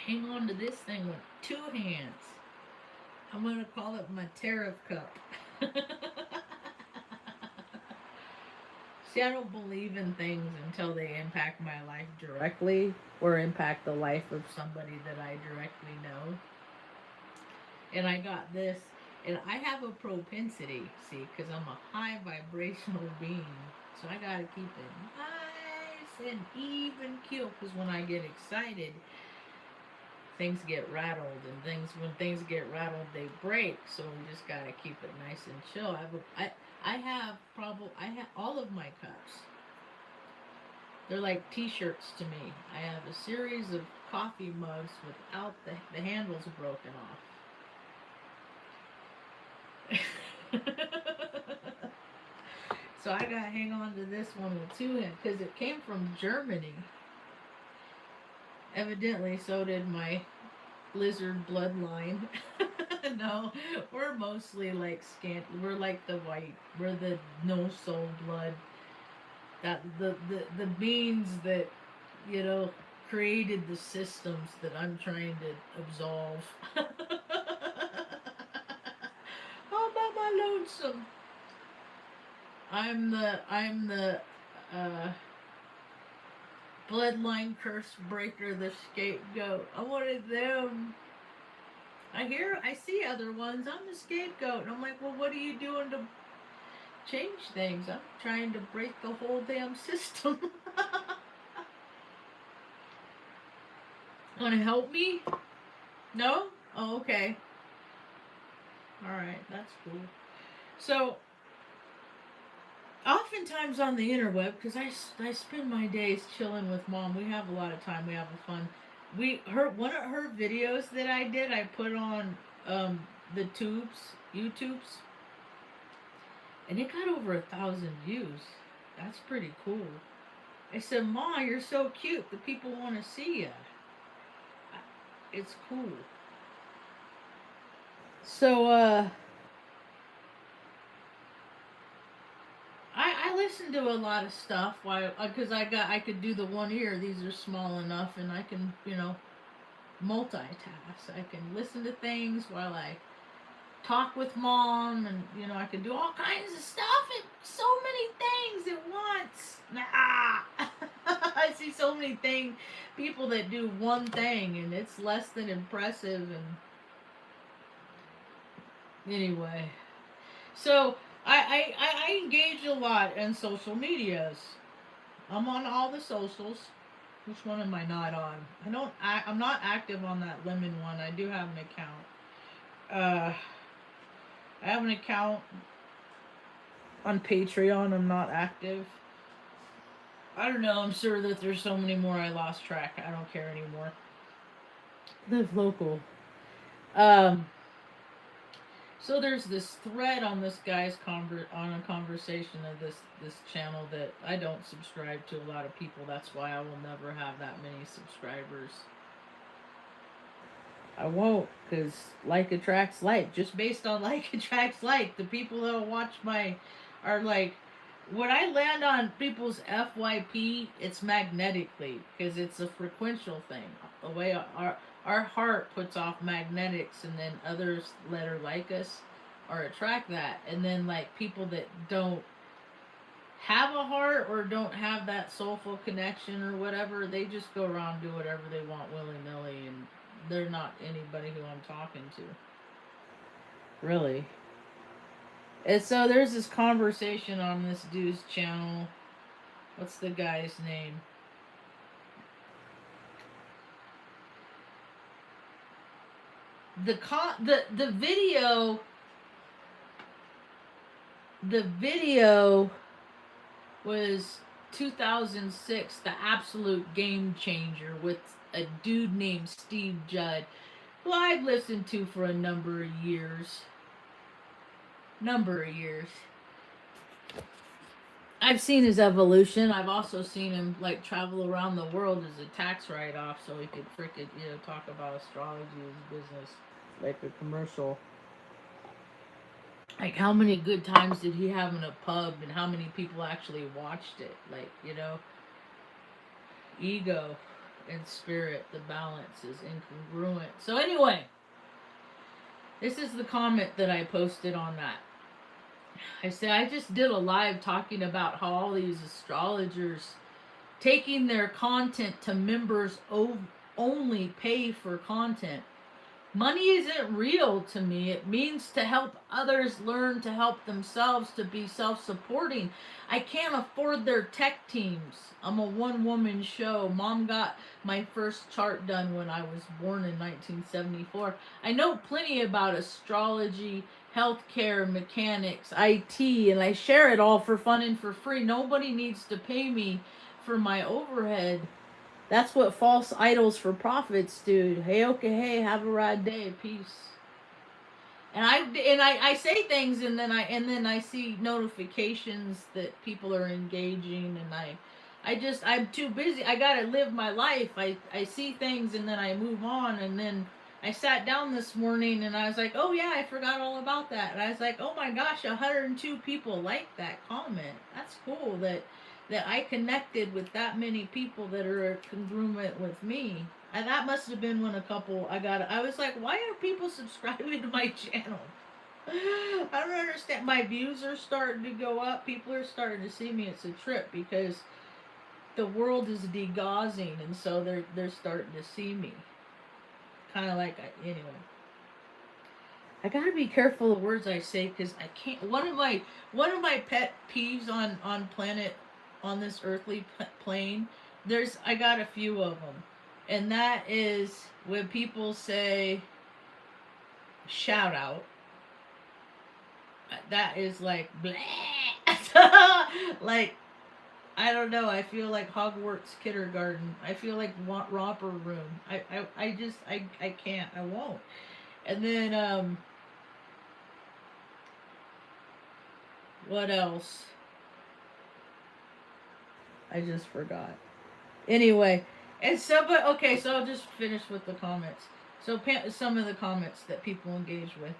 hang on to this thing with two hands. I'm going to call it my tariff cup. See, I don't believe in things until they impact my life directly or impact the life of somebody that I directly know. And I got this, and I have a propensity, see, because I'm a high vibrational being. So I got to keep it nice and even keel, because when I get excited, things get rattled, and when things get rattled, they break. So we just got to keep it nice and chill. I have all of my cups. They're like t-shirts to me. I have a series of coffee mugs without the handles broken off. So I gotta hang on to this one with two hands because it came from Germany. Evidently, so did my lizard bloodline. No, we're mostly like scant. We're like the white. We're the no soul blood. That the beings that you know created the systems that I'm trying to absolve. All about my lonesome. I'm the uh, bloodline curse breaker, the scapegoat. I wanted them. I see other ones. I'm the scapegoat, and I'm like, well, what are you doing to change things? I'm trying to break the whole damn system. Want to help me? No? Oh, okay. All right, that's cool. So oftentimes on the interweb, because I spend my days chilling with mom. We have a lot of time. We have a fun. One of her videos that I did, I put on the YouTubes, and it got over 1,000 views. That's pretty cool. I said, "Ma, you're so cute. The people want to see you." It's cool. So I listen to a lot of stuff while because I could do the one ear. These are small enough, and I can multitask. I can listen to things while I talk with mom, and I can do all kinds of stuff and so many things at once. I see so many people that do one thing, and it's less than impressive. And anyway, so I engage a lot in social medias. I'm on all the socials. Which one am I not on? I'm not active on that lemon one. I do have an account. I have an account on Patreon. I'm not active. I don't know. I'm sure that there's so many more. I lost track. I don't care anymore. Live local. Um. So there's this thread on this guy's on a conversation of this channel that I don't subscribe to a lot of people. That's why I will never have that many subscribers. I won't, because like attracts like. Just based on like attracts like. The people that will watch my are like, when I land on people's FYP, it's magnetically because it's a frequential thing. The way our heart puts off magnetics, and then others that are like us or attract that, and then like people that don't have a heart or don't have that soulful connection or whatever, they just go around do whatever they want willy nilly, and they're not anybody who I'm talking to. Really. And so there's this conversation on this dude's channel. What's the guy's name? The video was 2006, the absolute game changer with a dude named Steve Judd, who I've listened to for a number of years. I've seen his evolution. I've also seen him like travel around the world as a tax write-off, so he could freaking talk about astrology as business, like a commercial. Like how many good times did he have in a pub, and how many people actually watched it? Like ego. and spirit, the balance is incongruent. So anyway, this is the comment that I posted on that. I said I just did a live talking about how all these astrologers taking their content to members only pay for content. Money isn't real to me. It means to help others learn to help themselves, to be self supporting. I can't afford their tech teams. I'm a one woman show. Mom got my first chart done when I was born in 1974. I know plenty about astrology, healthcare, mechanics, IT, and I share it all for fun and for free. Nobody needs to pay me for my overhead. That's what false idols for profits do. Hey, okay, hey, have a rad day, peace. And I say things, and then I see notifications that people are engaging, and I'm too busy. I gotta live my life. I see things, and then I move on, and then I sat down this morning, and I was like, oh yeah, I forgot all about that, and I was like, oh my gosh, 102 people liked that comment. That's cool that I connected with that many people that are congruent with me. And that must have been when a couple I was like, why are people subscribing to my channel? I don't understand. My views are starting to go up. People are starting to see me. It's a trip because the world is degaussing, and so they're starting to see me. Kind of like anyway. I gotta be careful of words I say because I can't. One of my pet peeves on planet on this earthly plane. I got a few of them, and that is when people say shout out. That is like bleh. Like I don't know. I feel like Hogwarts kindergarten. I feel like romper room. I can't. I won't. And then what else? I just forgot. Anyway, and so but okay, so I'll just finish with the comments. So some of the comments that people engage with.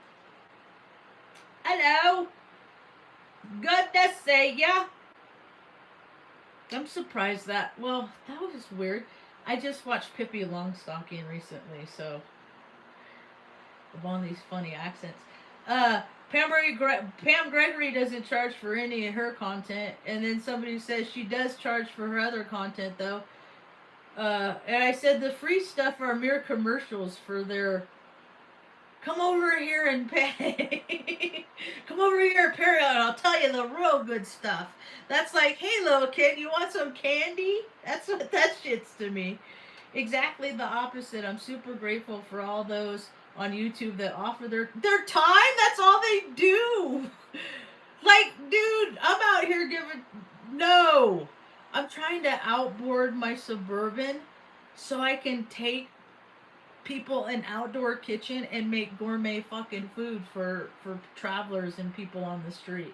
Hello, good to see ya. I'm surprised that. Well, that was weird. I just watched Pippi Longstocking recently, so I'm on these funny accents. Pam Gregory doesn't charge for any of her content, and then somebody says she does charge for her other content though. And I said the free stuff are mere commercials for their come over here and pay. Come over here and pay, and I'll tell you the real good stuff. That's like, hey, little kid, you want some candy? That's what that shit's to me. Exactly the opposite. I'm super grateful for all those on YouTube that offer their time. That's all they do. Like, dude, I'm out here giving. No. I'm trying to outboard my Suburban so I can take people an outdoor kitchen and make gourmet fucking food for travelers and people on the street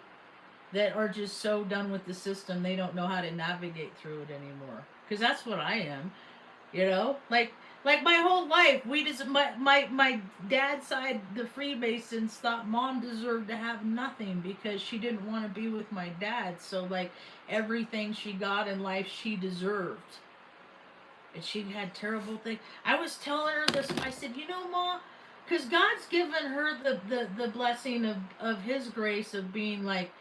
that are just so done with the system they don't know how to navigate through it anymore. Because that's what I am, you know. Like my whole life, we just my dad's side, the Freemasons thought mom deserved to have nothing because she didn't want to be with my dad. So like everything she got in life, she deserved. And she had terrible things. I was telling her this. I said, you know, Ma, because God's given her the blessing of His grace of being like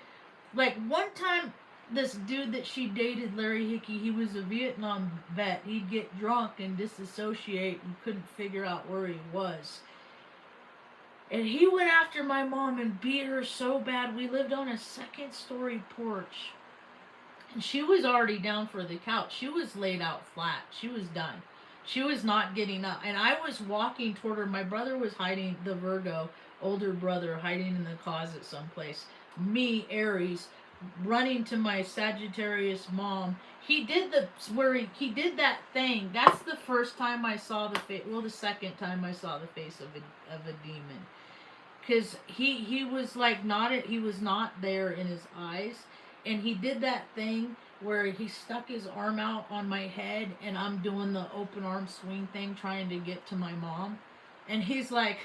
one time, this dude that she dated, Larry Hickey, he was a Vietnam vet. He'd get drunk and disassociate and couldn't figure out where he was. And he went after my mom and beat her so bad. We lived on a second-story porch. And she was already down for the couch. She was laid out flat. She was done. She was not getting up. And I was walking toward her. My brother was hiding, the Virgo, older brother, hiding in the closet someplace. Me, Aries, running to my Sagittarius mom. He did he did that thing. That's the first time I saw the face. Well, the second time I saw the face of a demon. Because he was like he was not there in his eyes. And he did that thing where he stuck his arm out on my head and I'm doing the open arm swing thing trying to get to my mom. And he's like,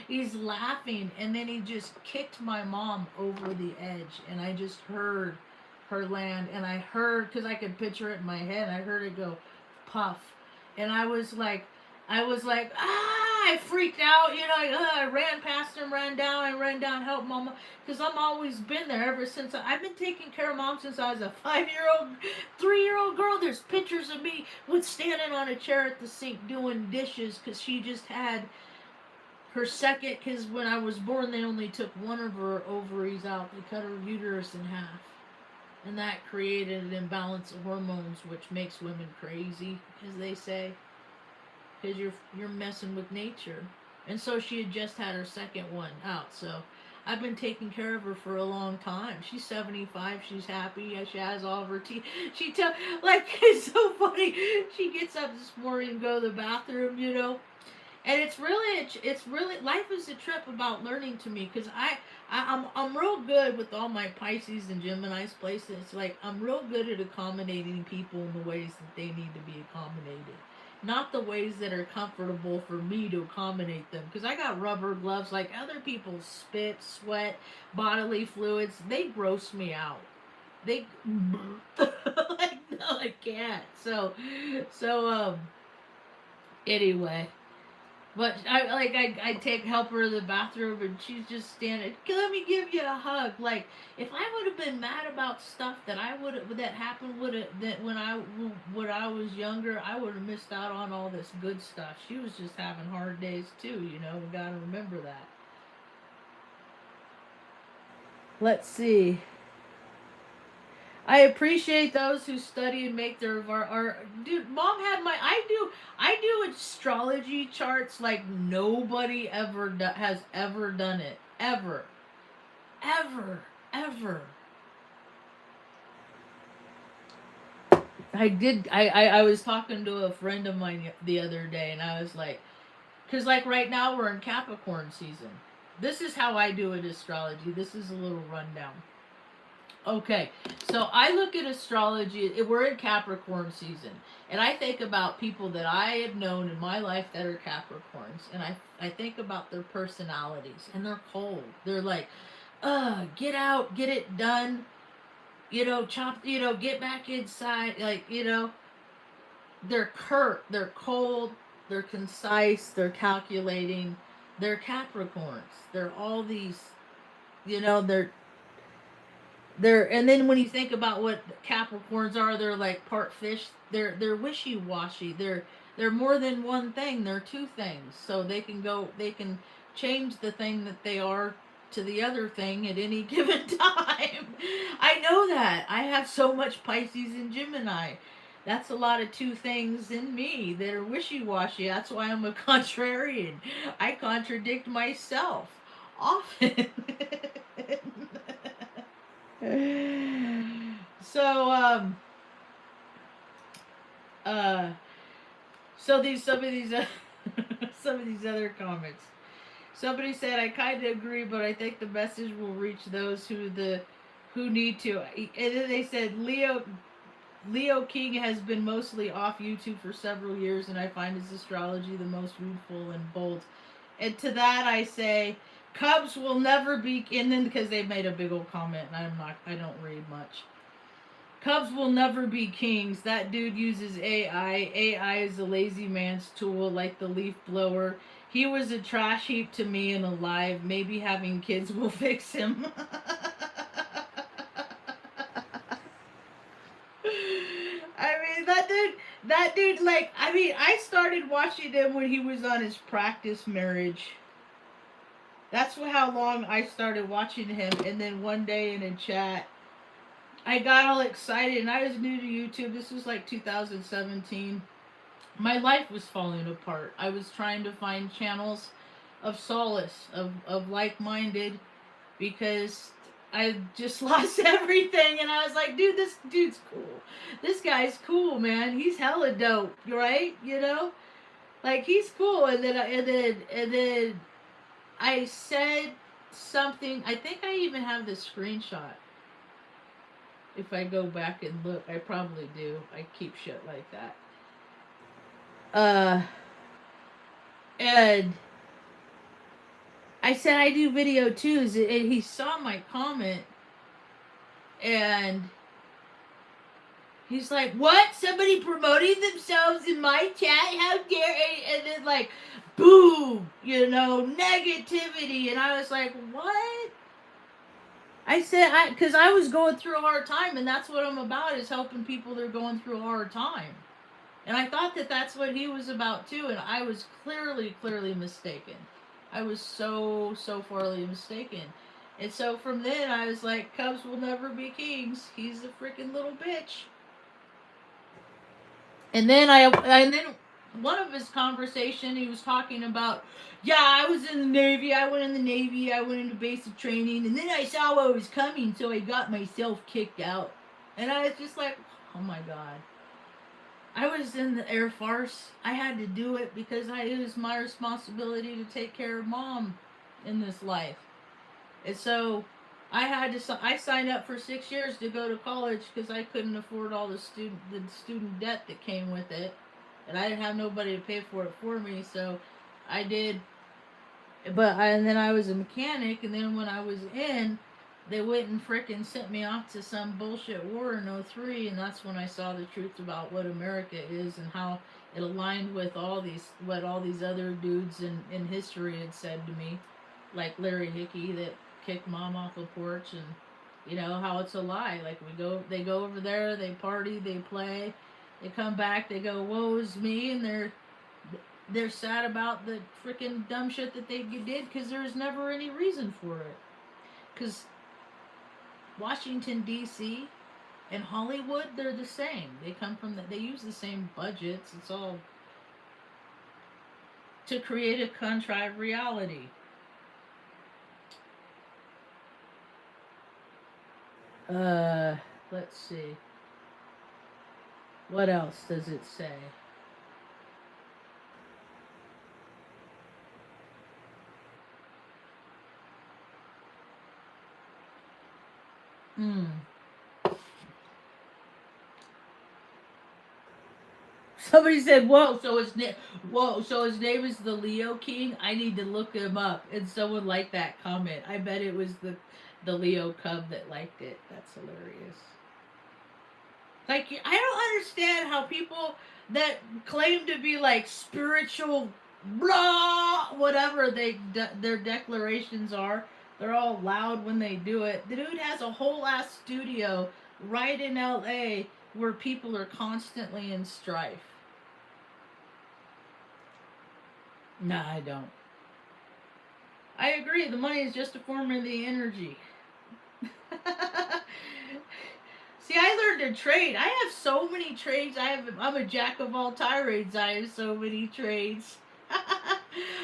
he's laughing. And then he just kicked my mom over the edge. And I just heard her land. And I heard, because I could picture it in my head, I heard it go, puff. And I freaked out, I ran past him, ran down, help mama, because I'm always been there ever since. I've been taking care of mom since I was a 5-year-old, 3-year-old girl. There's pictures of me with standing on a chair at the sink doing dishes because she just had her second, because when I was born, they only took one of her ovaries out. They cut her uterus in half. And that created an imbalance of hormones, which makes women crazy, as they say, because you're messing with nature. And so she had just had her second one out. So I've been taking care of her for a long time. She's 75. She's happy. She has all of her teeth. It's so funny. She gets up this morning and go to the bathroom, and it's really life is a trip about learning to me, because I'm real good with all my Pisces and Gemini's places. It's like I'm real good at accommodating people in the ways that they need to be accommodated, not the ways that are comfortable for me to accommodate them. Because I got rubber gloves, like other people spit, sweat, bodily fluids. They gross me out. They like, no, I can't. So anyway. But I take help her to the bathroom, and she's just standing. Let me give you a hug. Like, if I would have been mad about stuff that happened when I was younger, I would have missed out on all this good stuff. She was just having hard days too. We gotta remember that. Let's see. I appreciate those who study and make their art. Dude, mom had I do astrology charts like nobody has ever done it. Ever. Ever. Ever. I was talking to a friend of mine the other day, and I was like, because like right now we're in Capricorn season. This is how I do it, astrology. This is a little rundown. Okay, so I look at astrology. We're in Capricorn season, and I think about people that I have known in my life that are Capricorns, and I think about their personalities, and they're cold. They're like, get out, get it done, get back inside, they're curt, they're cold, they're concise, they're calculating, they're Capricorns. They're all these, and then when you think about what Capricorns are, they're like part fish. They're wishy washy. They're more than one thing. They're two things. So they can change the thing that they are to the other thing at any given time. I know that. I have so much Pisces and Gemini. That's a lot of two things in me that are wishy washy. That's why I'm a contrarian. I contradict myself often. So some of these some of these other comments. Somebody said, I kind of agree, but I think the message will reach those who need to. And then they said Leo King has been mostly off YouTube for several years, and I find his astrology the most rueful and bold. And to that I say, Cubs will never be, and then because they made a big old comment, and I don't read much. Cubs will never be kings. That dude uses AI. AI is a lazy man's tool, like the leaf blower. He was a trash heap to me and alive. Maybe having kids will fix him. I mean, that dude, I started watching him when he was on his practice marriage. That's how long I started watching him. And then one day in a chat, I got all excited, and I was new to YouTube. This was like 2017. My life was falling apart. I was trying to find channels of solace, of like-minded, because I just lost everything. And I was like, dude, this dude's cool. This guy's cool, man. He's hella dope, right? Like, he's cool. And then I said something. I think I even have this screenshot. If I go back and look, I probably do. I keep shit like that. And I said I do video too, and he saw my comment, and He's like, what? Somebody promoting themselves in my chat? How dare? And then like, boom, negativity. And I was like, what? I said, because I was going through a hard time, and that's what I'm about, is helping people that are going through a hard time. And I thought that that's what he was about too, and I was clearly mistaken. I was so farly mistaken. And so from then I was like, Cubs will never be kings. He's a freaking little bitch. And then one of his conversation, he was talking about, yeah, I was in the Navy, I went in the Navy, I went into basic training, and then I saw what was coming, so I got myself kicked out. And I was just like, oh my god. I was in the Air Force. I had to do it because it was my responsibility to take care of mom in this life. And so I signed up for 6 years to go to college because I couldn't afford all the student debt that came with it, and I didn't have nobody to pay for it for me. So I did, and then I was a mechanic, and then when I was in, they went and frickin' sent me off to some bullshit war in '03, and that's when I saw the truth about what America is and how it aligned with what all these other dudes in history had said to me, like Larry Hickey that kicked mom off the porch, and how it's a lie. Like they go over there, they party, they play, they come back, they go, woe is me, and they're sad about the freaking dumb shit that they did because there's never any reason for it. Because Washington D.C. and Hollywood, they're the same. They use the same budgets. It's all to create a contrived reality. Let's see. What else does it say? Hmm. Somebody said, "Whoa!" So his name is the Leo King. I need to look him up. And someone liked that comment. I bet it was the Leo Cub that liked it. That's hilarious. Like, I don't understand how people that claim to be like spiritual, blah, whatever their declarations are. They're all loud when they do it. The dude has a whole ass studio right in L.A. where people are constantly in strife. Nah, I don't. I agree. The money is just a form of the energy. See, I learned to trade. I have so many trades. I'm a jack of all tirades. I have so many trades.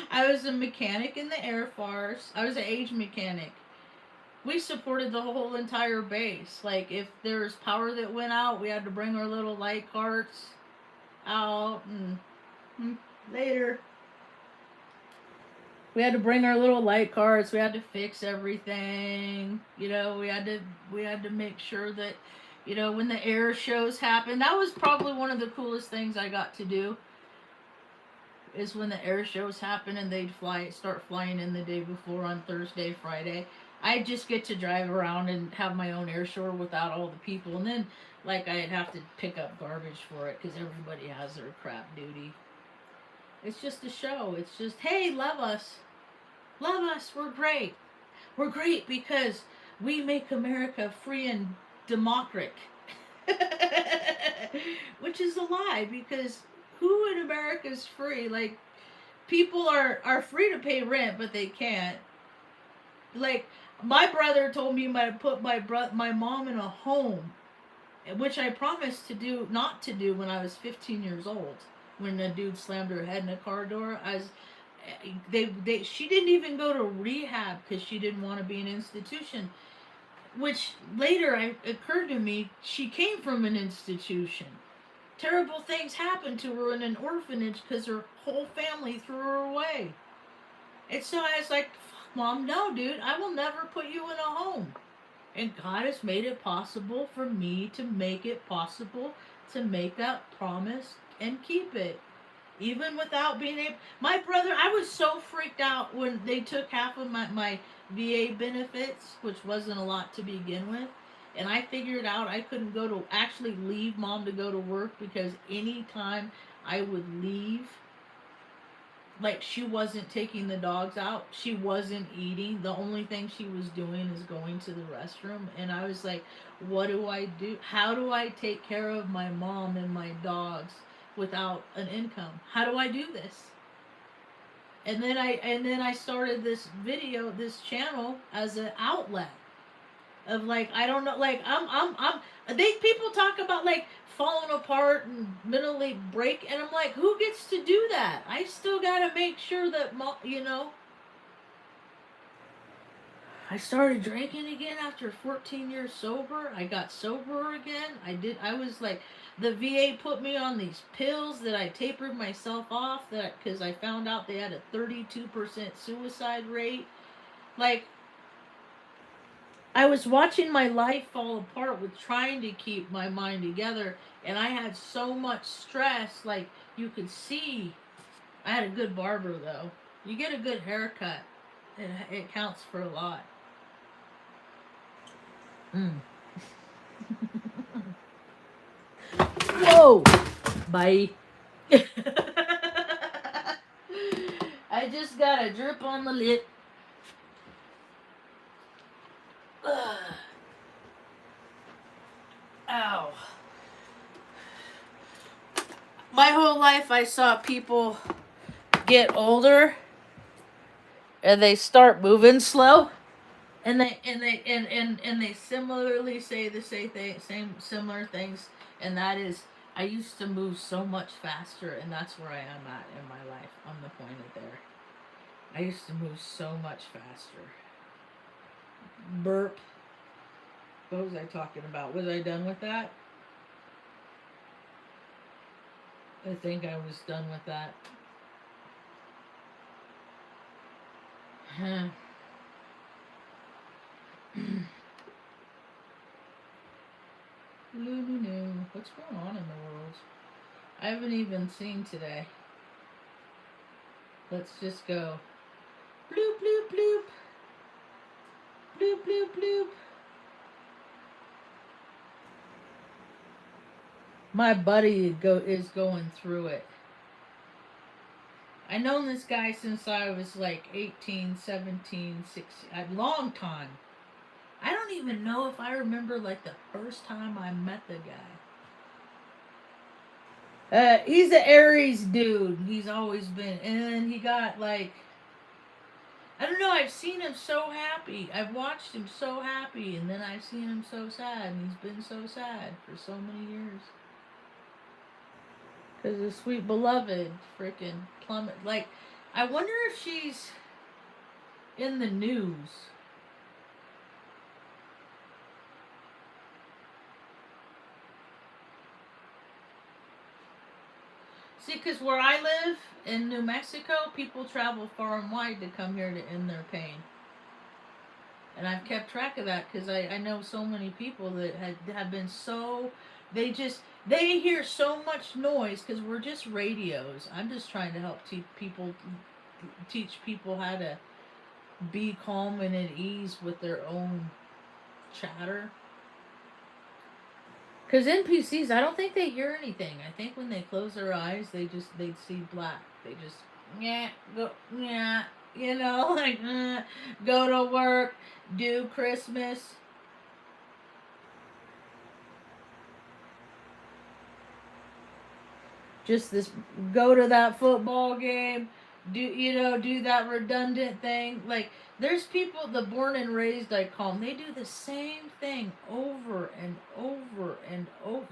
I was a mechanic in the Air Force. I was an age mechanic. We supported the whole entire base. Like, if there was power that went out, we had to bring our little light carts out, and later we had to bring our little light carts. We had to fix everything. We had to make sure that when the air shows happened, that was probably one of the coolest things I got to do. Is when the air shows happen and they'd start flying in the day before on Thursday, Friday. I just get to drive around and have my own air show without all the people, and then like I'd have to pick up garbage for it because everybody has their crap duty. It's just a show. It's just, hey, love us. We're great. We're great because we make America free and democratic. Which is a lie, because who in America is free? Like, people are free to pay rent, but they can't. Like, my brother told me to put my mom in a home, which I promised not to do when I was 15 years old. When a dude slammed her head in a car door, she didn't even go to rehab because she didn't want to be in an institution. Which later occurred to me, she came from an institution. Terrible things happened to her in an orphanage because her whole family threw her away. And so I was like, fuck, Mom, no, dude, I will never put you in a home. And God has made it possible for me to make it possible to make that promise and keep it. Even without being able... My brother, I was so freaked out when they took half of my VA benefits, which wasn't a lot to begin with. And I figured out I couldn't go to actually leave mom to go to work, because anytime I would leave, like, she wasn't taking the dogs out, she wasn't eating, the only thing she was doing is going to the restroom. And I was like, what do I do? How do I take care of my mom and my dogs without an income? How do I do this? And then I started this video, this channel, as an outlet of, like, I don't know, like, they people talk about, like, falling apart and mentally break, and I'm like, who gets to do that? I still gotta make sure that I started drinking again after 14 years sober. I got sober again. I was like, the VA put me on these pills that I tapered myself off, that because I found out they had a 32% suicide rate. Like, I was watching my life fall apart with trying to keep my mind together, and I had so much stress. Like, you could see, I had a good barber though. You get a good haircut, it counts for a lot. Mm. Whoa! Bye. I just got a drip on the lip. Ow. My whole life I saw people get older and they start moving slow, and they similarly say the same similar things, and that is, I used to move so much faster, and that's where I am at in my life. I'm the point of there. I used to move so much faster. Burp. What was I talking about? Was I done with that? I think I was done with that. What's going on in the world? I haven't even seen today. Let's just go. Bloop, bloop, bloop. Bloop, bloop, bloop. My buddy is going through it. I known this guy since I was like 18, 17, 16, a long time. I don't even know if I remember, like, the first time I met the guy. He's an Aries dude. He's always been. And then he got, like, I don't know, I've seen him so happy. I've watched him so happy, and then I've seen him so sad, and he's been so sad for so many years. Because his sweet beloved freaking plummet. Like, I wonder if she's in the news. See, because where I live in New Mexico, people travel far and wide to come here to end their pain. And I've kept track of that because I know so many people that have been so, they hear so much noise because we're just radios. I'm just trying to help teach people how to be calm and at ease with their own chatter. Because NPCs, I don't think they hear anything. I think when they close their eyes, they see black. They just, yeah, go, yeah, like, go to work, do Christmas. Just this, go to that football game, do that redundant thing. Like, there's people, the born and raised, I call them, they do the same thing over and over and over.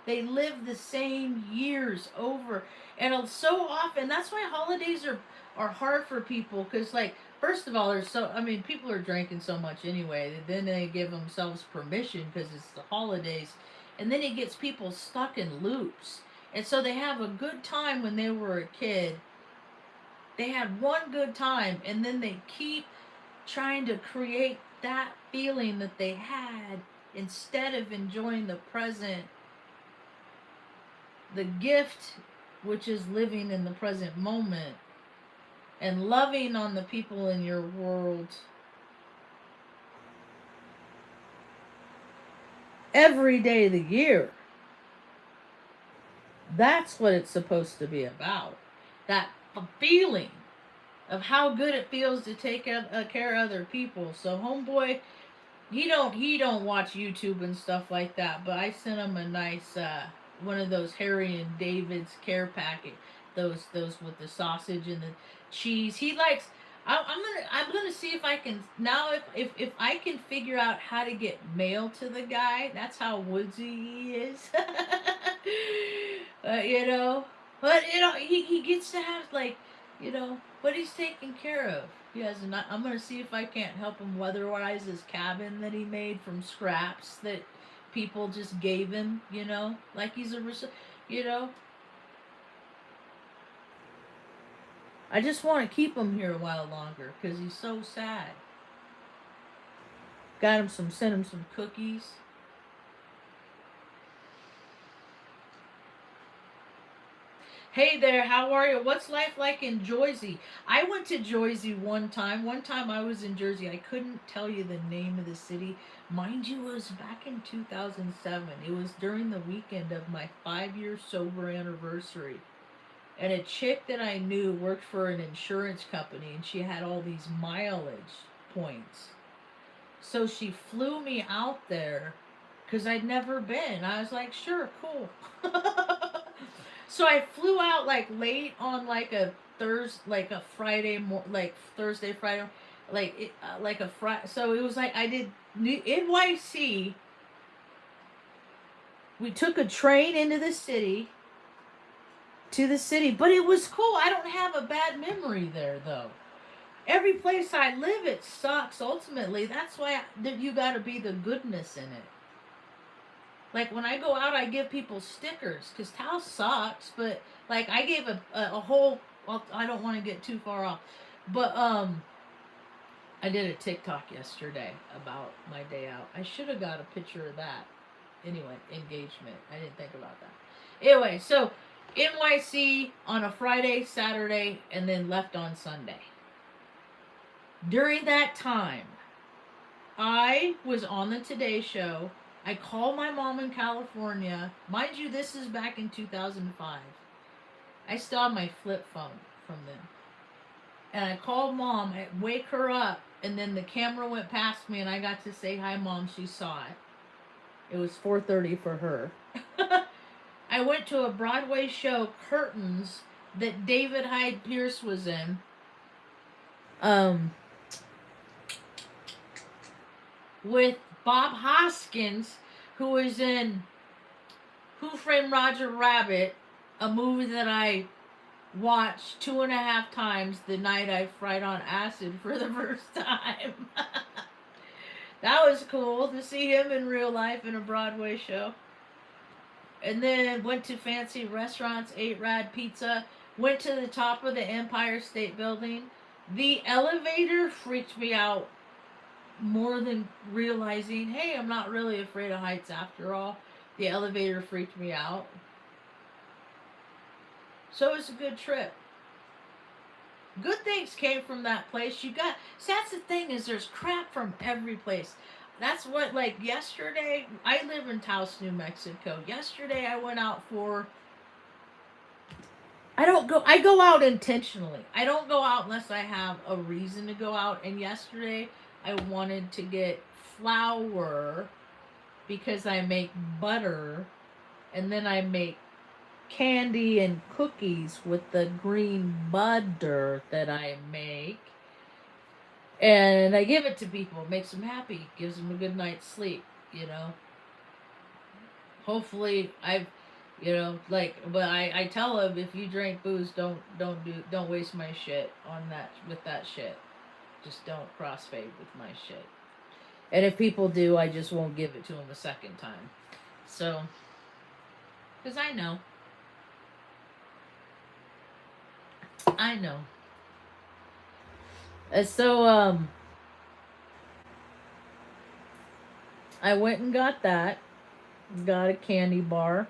They live the same years over. And so often, that's why holidays are hard for people. Because, like, first of all, people are drinking so much anyway. Then they give themselves permission because it's the holidays. And then it gets people stuck in loops. And so they have a good time when they were a kid. They had one good time, and then they keep trying to create that feeling that they had instead of enjoying the present, the gift, which is living in the present moment and loving on the people in your world. every day of the year. That's what it's supposed to be about. That feeling of how good it feels to take care of other people. So homeboy, he don't watch YouTube and stuff like that. But I sent him a nice one of those Harry and David's care packet. Those with the sausage and the cheese. He likes. I'm gonna see if I can now if I can figure out how to get mail to the guy. That's how woodsy he is. You know, but he gets to have like but he's taken care of. He has not. I'm gonna see if I can't help him weatherize his cabin that he made from scraps that people just gave him. Like he's a you know. I just want to keep him here a while longer because he's so sad. Sent him some cookies. Hey there, how are you? What's life like in Jersey? I went to Jersey one time. One time I was in Jersey. I couldn't tell you the name of the city. Mind you, it was back in 2007. It was during the weekend of my 5-year sober anniversary. And a chick that I knew worked for an insurance company and she had all these mileage points. So she flew me out there because I'd never been. I was like, sure, cool. So I flew out like late on like a Friday, like Thursday, Friday, like a Friday. So it was like I did NYC. We took a train into the city. To the city, but it was cool. I don't have a bad memory there though. Every place I live, it sucks. Ultimately, that's why you got to be the goodness in it. Like when I go out, I give people stickers because Taos sucks. But like I gave a whole. Well, I don't want to get too far off, but I did a TikTok yesterday about my day out. I should have got a picture of that. Anyway, engagement. I didn't think about that. Anyway, so NYC on a Friday, Saturday, and then left on Sunday. During that time, I was on the Today Show. I called my mom in California. Mind you, this is back in 2005. I still have my flip phone from then. And I called mom, I wake her up, and then the camera went past me and I got to say hi mom, she saw it. It was 4:30 for her. I went to a Broadway show, Curtains, that David Hyde Pierce was in. With Bob Hoskins, who was in Who Framed Roger Rabbit, a movie that I watched 2.5 times the night I fried on acid for the first time. That was cool to see him in real life in a Broadway show. And then went to fancy restaurants, ate rad pizza, went to the top of the Empire State Building. The elevator freaked me out more than realizing, hey, I'm not really afraid of heights after all. The elevator freaked me out. So it was a good trip. Good things came from that place. See, that's the thing is there's crap from every place. That's what, like yesterday, I live in Taos, New Mexico. Yesterday I went out for, I go out intentionally. I don't go out unless I have a reason to go out. And yesterday I wanted to get flour because I make butter and then I make candy and cookies with the green butter that I make. And I give it to people. It makes them happy. Gives them a good night's sleep, Hopefully but I tell them if you drink booze, don't waste my shit on that with that shit. Just don't crossfade with my shit. And if people do, I just won't give it to them a second time. So, because I know. And so, I went and got that. Got a candy bar.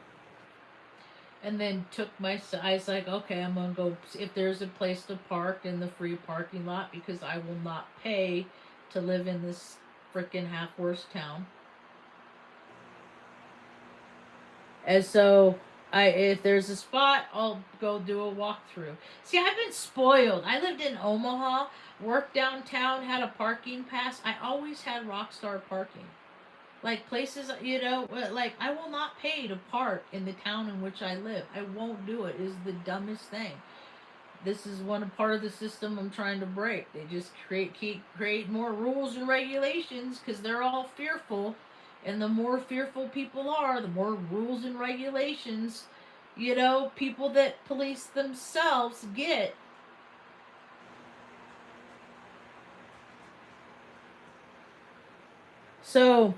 And then I was like, okay, I'm going to go if there's a place to park in the free parking lot because I will not pay to live in this freaking half-worse town. And so if there's a spot, I'll go do a walkthrough. See, I've been spoiled. I lived in Omaha, worked downtown, had a parking pass. I always had Rockstar parking. Like places, like I will not pay to park in the town in which I live. I won't do it. It is the dumbest thing. This is one part of the system I'm trying to break. They just create more rules and regulations because they're all fearful, and the more fearful people are, the more rules and regulations, people that police themselves get. So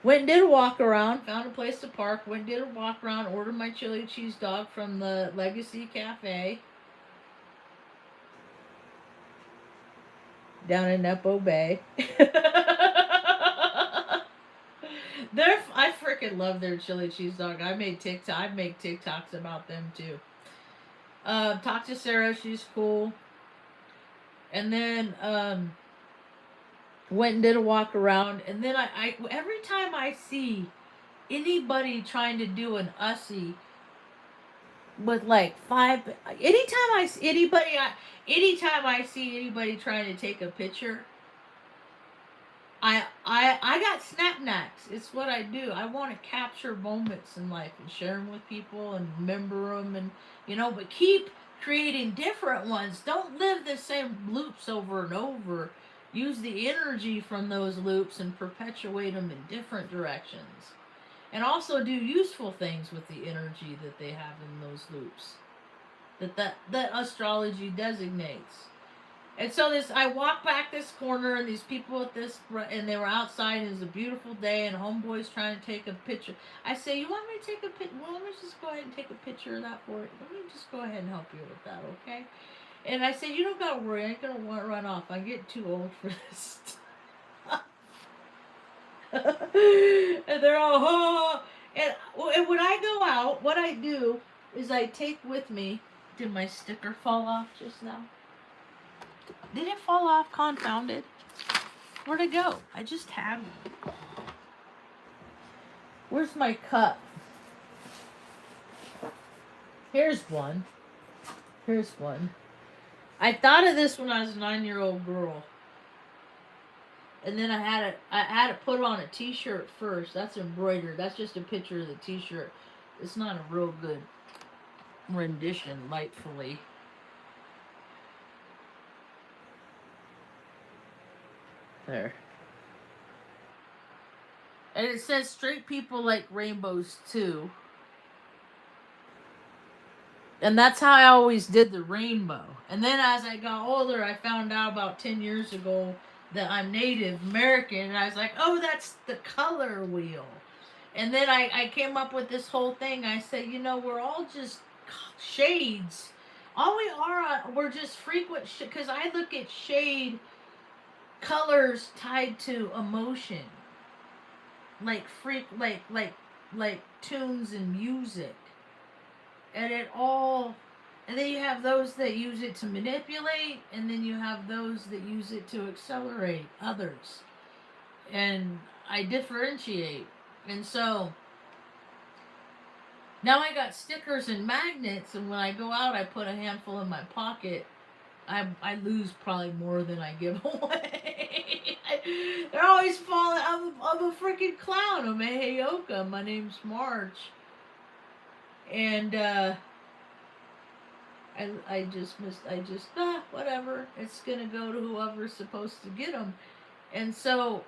went and did a walk around, found a place to park, went and did a walk around, ordered my chili cheese dog from the Legacy Cafe down in Nepo Bay. I freaking love their chili cheese dog. I make TikToks about them too. Talked to Sarah, she's cool. And then went and did a walk around. And then I every time I see anybody trying to do an Ussie with like anytime I see anybody trying to take a picture, I got snapbacks. It's what I do. I want to capture moments in life and share them with people and remember them, and but keep creating different ones. Don't live the same loops over and over. Use the energy from those loops and perpetuate them in different directions. And also do useful things with the energy that they have in those loops. That astrology designates. And so I walked back this corner, and these people and they were outside, and it was a beautiful day, and homeboy's trying to take a picture. I say, you want me to take a picture? Well, let me just go ahead and take a picture of that for you. Let me just go ahead and help you with that, okay? And I said, you don't gotta worry, I ain't gonna want to run off. I'm getting too old for this. And they're all, oh. And when I go out, what I do is I take with me. Did my sticker fall off just now? Did it fall off? Confounded. Where'd it go? I just had one. Where's my cup? Here's one. I thought of this when I was a 9-year-old girl. And then I had it put on a t-shirt first. That's embroidered. That's just a picture of the t-shirt. It's not a real good rendition, lightfully. There. And it says straight people like rainbows too. And that's how I always did the rainbow. And then as I got older, I found out about 10 years ago that I'm Native American. And I was like, oh, that's the color wheel. And then I came up with this whole thing. I said, we're all just shades. All we are, we're just frequent, because I look at shade colors tied to emotion. Like tunes and music. And and then you have those that use it to manipulate, and then you have those that use it to accelerate others. And I differentiate. And so now I got stickers and magnets, and when I go out, I put a handful in my pocket. I lose probably more than I give away. They're always falling. I'm a freaking clown. I'm a Heyoka. My name's Marge. And I just whatever. It's gonna go to whoever's supposed to get them. And so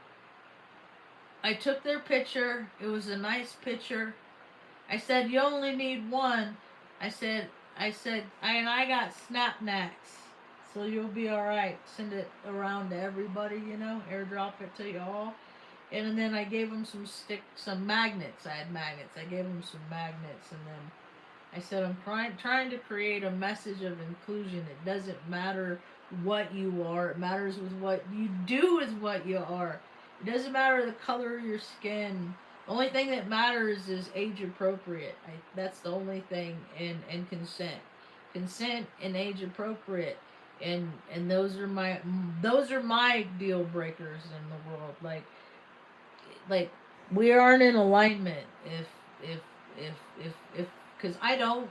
I took their picture. It was a nice picture. I said, you only need one. I said, and I got snapbacks, so you'll be all right. Send it around to everybody, airdrop it to y'all. And then I gave them some magnets. I had magnets. I gave them some magnets, and then I said, I'm trying to create a message of inclusion. It doesn't matter what you are. It matters with what you do with what you are. It doesn't matter the color of your skin. The only thing that matters is age appropriate. That's the only thing, and consent. Consent and age appropriate. And those are my deal breakers in the world. Like we aren't in alignment if because I don't,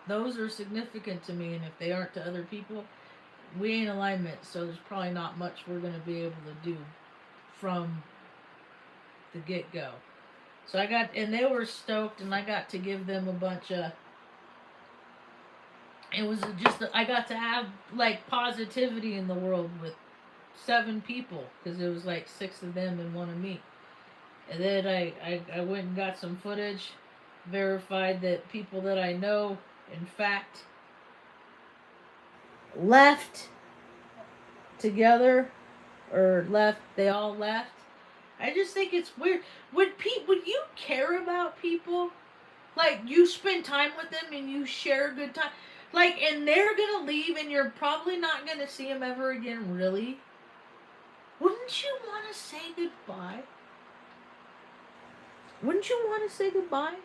those are significant to me, and if they aren't to other people, we ain't alignment. So there's probably not much we're gonna be able to do from the get go. So I got, and they were stoked, and I got to give them a bunch of. It was just I got to have like positivity in the world with 7 people because it was like 6 of them and 1 of me. And then I went and got some footage, verified that people that I know, in fact, left together, or left, they all left. I just think it's weird. Would you care about people? Like, you spend time with them and you share a good time. Like, and they're gonna leave and you're probably not gonna see them ever again, really? Wouldn't you want to say goodbye? Wouldn't you want to say goodbye?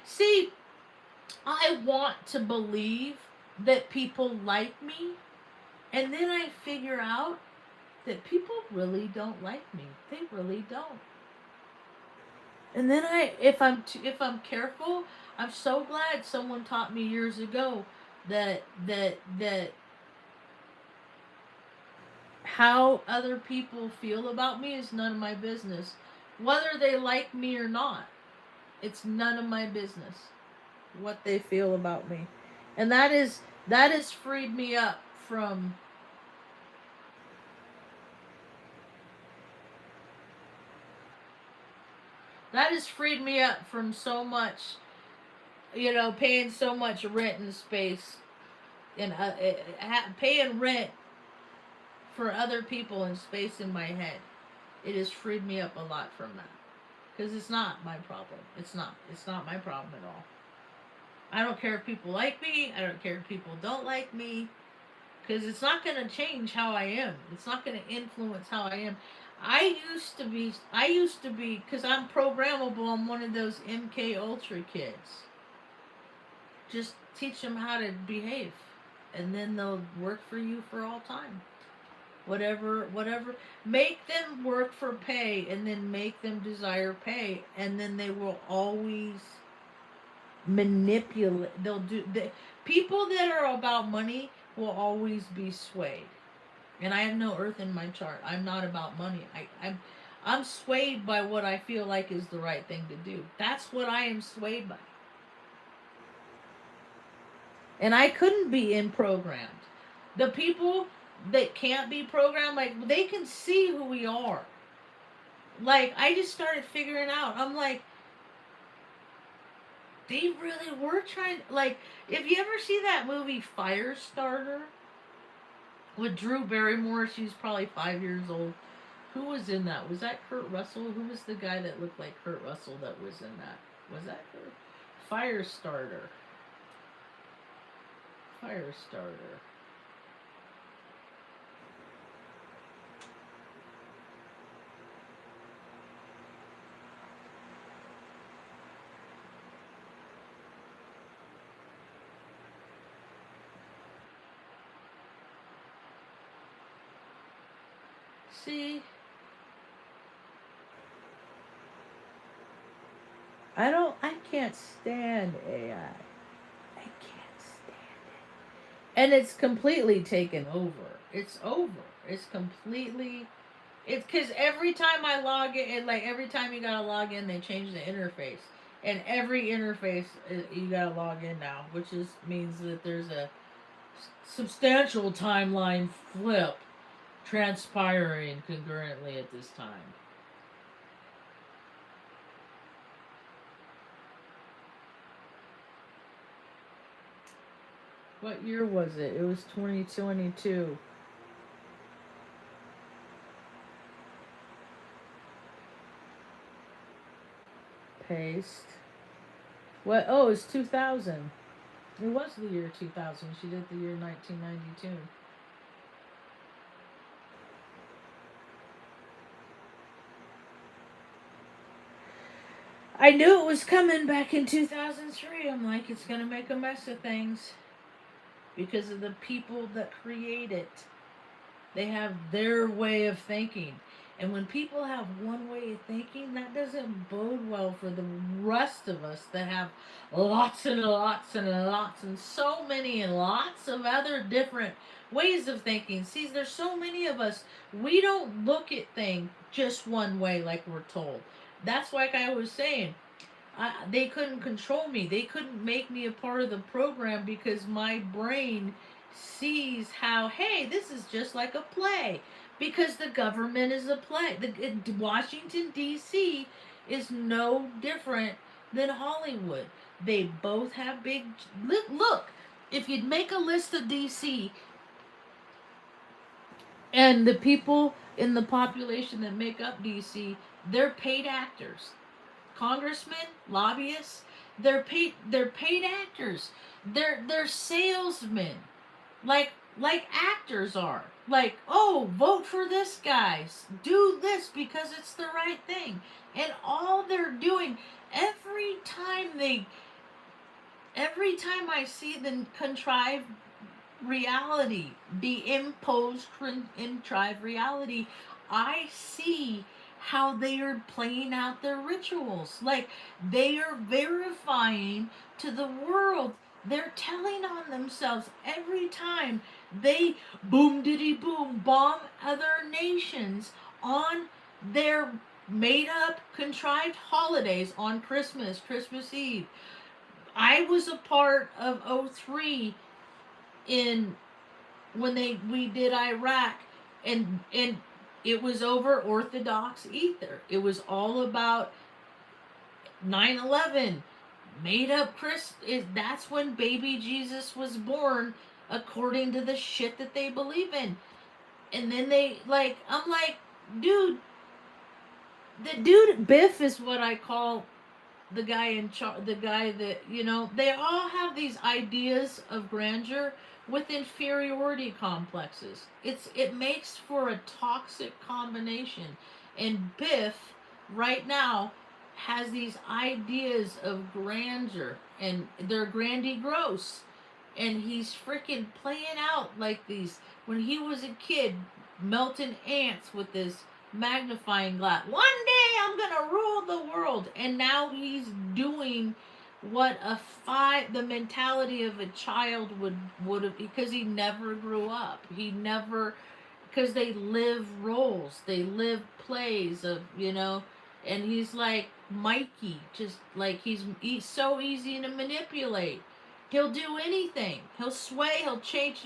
See, I want to believe that people like me, and then I figure out that people really don't like me. They really don't. And then if I'm careful, I'm so glad someone taught me years ago that how other people feel about me is none of my business. Whether they like me or not, it's none of my business what they feel about me. And that has freed me up from that has freed me up from so much, paying so much rent in space, and paying rent for other people in space in my head. It has freed me up a lot from that. Because it's not my problem. It's not. It's not my problem at all. I don't care if people like me. I don't care if people don't like me. Because it's not going to change how I am. It's not going to influence how I am. I used to be, because I'm programmable. I'm one of those MK Ultra kids. Just teach them how to behave, and then they'll work for you for all time. Whatever. Make them work for pay, and then make them desire pay, and then they will always manipulate. People that are about money will always be swayed. And I have no earth in my chart. I'm not about money. I'm swayed by what I feel like is the right thing to do. That's what I am swayed by. And I couldn't be in programmed. The people that can't be programmed, like, they can see who we are. Like, I just started figuring out. I'm like, they really were trying. Like, if you ever see that movie Firestarter with Drew Barrymore, she's probably 5 years old. Who was in that? Was that Kurt Russell? Who was the guy that looked like Kurt Russell that was in that? Was that Kurt? Firestarter. Firestarter. See, I can't stand AI. I can't stand it. And it's completely taken over. It's over. It's completely, it's because every time I log in, like every time you gotta log in, they change the interface. And every interface you gotta log in now, which is means that there's a substantial timeline flip transpiring concurrently at this time. What year was it? It was 2022. Paste. What? Oh, it's 2000. It was the year 2000. She did the year 1992. I knew it was coming back in 2003. I'm like, it's going to make a mess of things because of the people that create it. They have their way of thinking. And when people have one way of thinking, that doesn't bode well for the rest of us that have lots and lots and lots and so many and lots of other different ways of thinking. See, there's so many of us, we don't look at things just one way like we're told. That's like I was saying. They couldn't control me. They couldn't make me a part of the program because my brain sees how, hey, this is just like a play. Because the government is a play. Washington, D.C. is no different than Hollywood. They both have big. Look, if you'd make a list of D.C. and the people in the population that make up D.C., they're paid actors. Congressmen, lobbyists, they're paid actors. They're salesmen. Like actors are. Like, oh, vote for this guy. Do this because it's the right thing. And all they're doing every time I see the contrived reality, the imposed contrived reality, I see how they are playing out their rituals. Like, they are verifying to the world. They're telling on themselves every time they boom diddy boom bomb other nations on their made up contrived holidays on Christmas Eve. I was a part of '03 in when we did Iraq, and it was over Orthodox ether. It was all about 9/11, made up Chris. That's when baby Jesus was born, according to the shit that they believe in. And then I'm like, dude, the dude Biff is what I call the guy in charge, the guy that, they all have these ideas of grandeur with inferiority complexes. It makes for a toxic combination. And Biff right now has these ideas of grandeur, and they're grandiose, and he's freaking playing out like these when he was a kid, melting ants with this magnifying glass. One day I'm gonna rule the world, and now he's doing what the mentality of a child would have, because he never grew up. He never, because they live roles, they live plays of, and he's like Mikey, just like he's so easy to manipulate. He'll do anything. He'll sway. He'll change.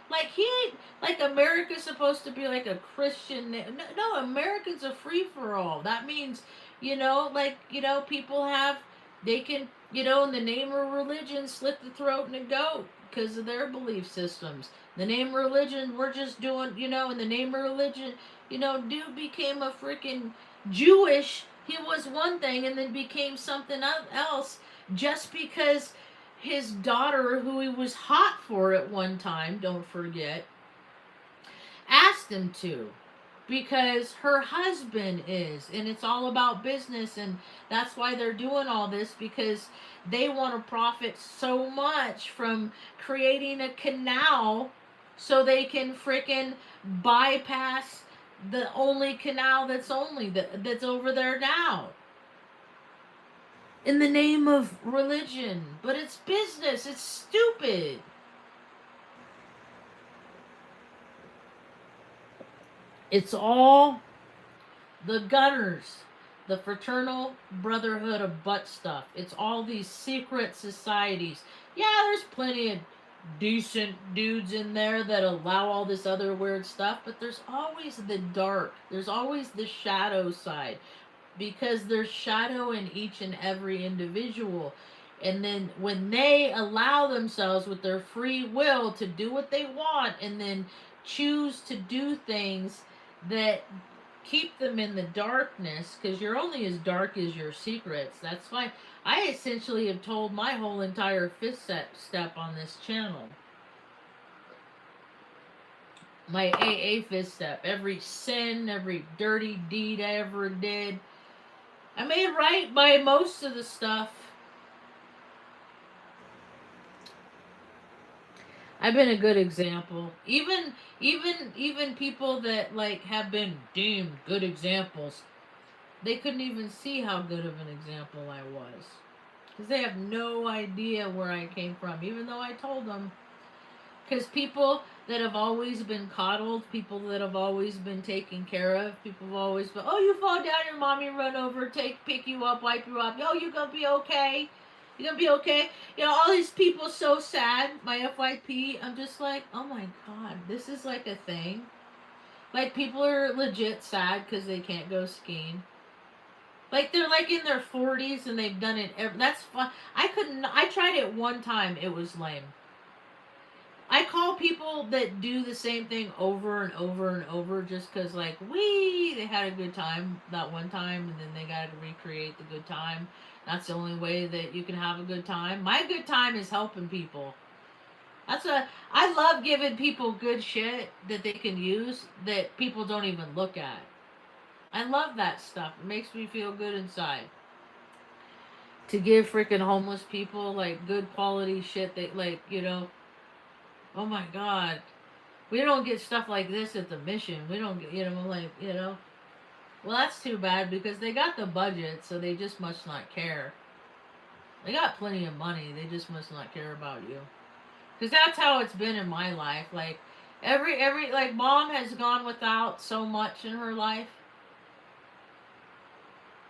Like he ain't like America's supposed to be like a Christian. No, Americans are free for all. That means, people have, they can, in the name of religion, slit the throat in a goat because of their belief systems. The name of religion, we're just doing, in the name of religion, dude became a freaking Jewish. He was one thing and then became something else just because his daughter, who he was hot for at one time, don't forget, asked him to, because her husband is, and it's all about business, and that's why they're doing all this, because they want to profit so much from creating a canal so they can freaking bypass the only canal that's over there now, in the name of religion. But it's business. It's stupid. It's all the gunners, the fraternal brotherhood of butt stuff. It's all these secret societies. Yeah, there's plenty of decent dudes in there that allow all this other weird stuff, but there's always the dark. There's always the shadow side, because there's shadow in each and every individual. And then when they allow themselves with their free will to do what they want, and then choose to do things that keep them in the darkness, because you're only as dark as your secrets. That's why I essentially have told my whole entire fifth step on this channel. My AA fifth step. Every sin, every dirty deed I ever did, I made right by most of the stuff. I've been a good example. Even people that like have been deemed good examples, they couldn't even see how good of an example I was. Because they have no idea where I came from, even though I told them. Because people that have always been coddled, people that have always been taken care of, people have always been, oh, you fall down, your mommy run over, pick you up, wipe you up. Yo, you gonna be okay. You gonna be okay. You know, all these people so sad. My FYP, I'm just like, oh my god, this is like a thing. Like people are legit sad because they can't go skiing. Like they're like in their 40s and they've done it. That's fun. I couldn't. I tried it one time. It was lame. I call people that do the same thing over and over and over just because, like, they had a good time that one time and then they got to recreate the good time. That's the only way that you can have a good time. My good time is helping people. I love giving people good shit that they can use that people don't even look at. I love that stuff. It makes me feel good inside. To give freaking homeless people, like, good quality shit that, like, oh my god. We don't get stuff like this at the mission. We don't get, Well, that's too bad because they got the budget, so they just must not care. They got plenty of money. They just must not care about you. Because that's how it's been in my life. Like, like, mom has gone without so much in her life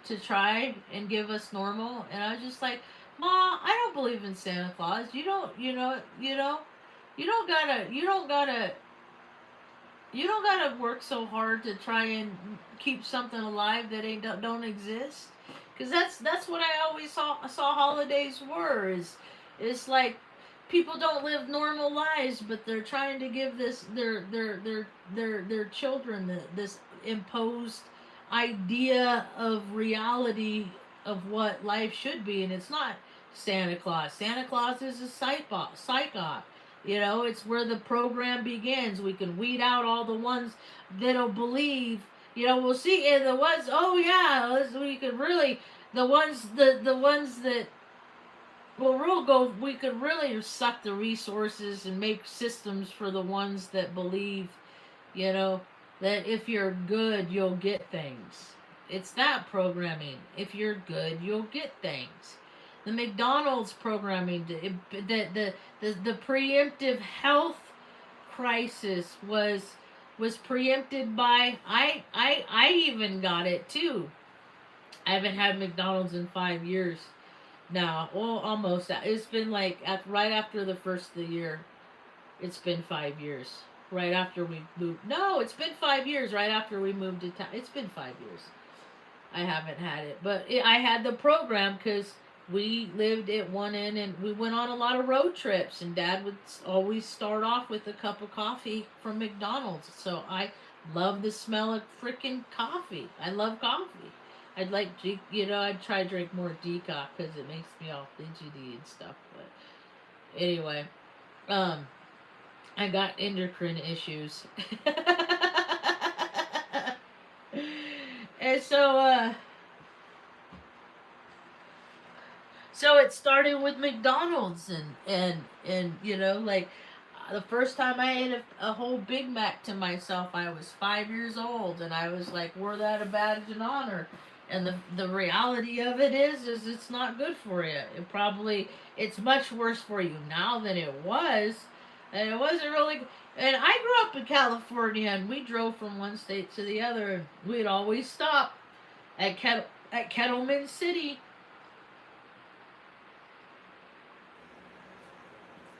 to try and give us normal. And I was just like, Ma, I don't believe in Santa Claus. You don't gotta work so hard to try and keep something alive that ain't don't exist. Because that's what I always saw holidays were is like people don't live normal lives, but they're trying to give their children this imposed idea of reality of what life should be, and it's not Santa Claus. Santa Claus is a psyop. It's where the program begins. We can weed out all the ones that'll believe. We'll see. And the ones, oh yeah, we could really, the ones that we could really suck the resources and make systems for the ones that believe, you know, that if you're good, you'll get things. It's that programming. If you're good, you'll get things. The McDonald's programming, the preemptive health crisis was preempted by I even got it too. I haven't had McDonald's in 5 years now. Well, almost. It's been like right after the first of the year. It's been 5 years. Right after we moved. No, it's been 5 years. Right after we moved to town. It's been 5 years. I haven't had it, but I had the program because we lived at one end and we went on a lot of road trips. And Dad would always start off with a cup of coffee from McDonald's. So I love the smell of freaking coffee. I love coffee. I'd try to drink more decaf because it makes me all fidgety and stuff. But anyway, I got endocrine issues. And so it started with McDonald's and like the first time I ate a whole Big Mac to myself, I was 5 years old, and I was like, wore that a badge of honor. And the reality of it is it's not good for you. It's much worse for you now than it was, and it wasn't really. And I grew up in California, and we drove from one state to the other, and we'd always stop at Kettleman City.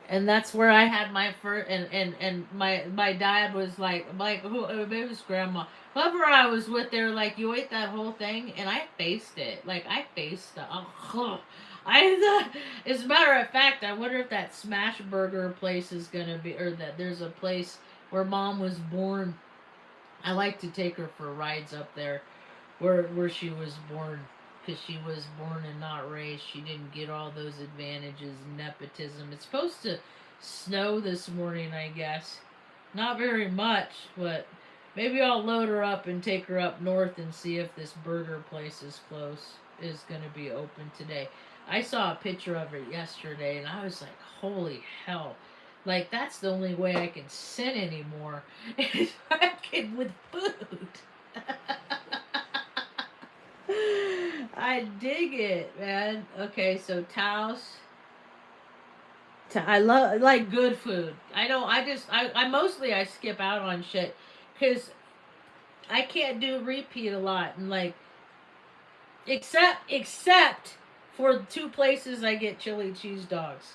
And that's where I had my first, and my dad was like who maybe it was grandma, whoever I was with. They were like, you ate that whole thing, and I faced it. Like I faced it. As a matter of fact, I wonder if that Smash Burger place is gonna be, or that there's a place where Mom was born. I like to take her for rides up there, where she was born, because she was born and not raised. She didn't get all those advantages, nepotism. It's supposed to snow this morning, I guess. Not very much, but maybe I'll load her up and take her up north and see if this burger place is going to be open today. I saw a picture of it yesterday, and I was like, holy hell. Like, that's the only way I can sin anymore. Is fucking with food. I dig it, man. Okay, so Taos. I love like good food. I don't. I mostly I skip out on shit because I can't do repeat a lot and like except for two places I get chili cheese dogs.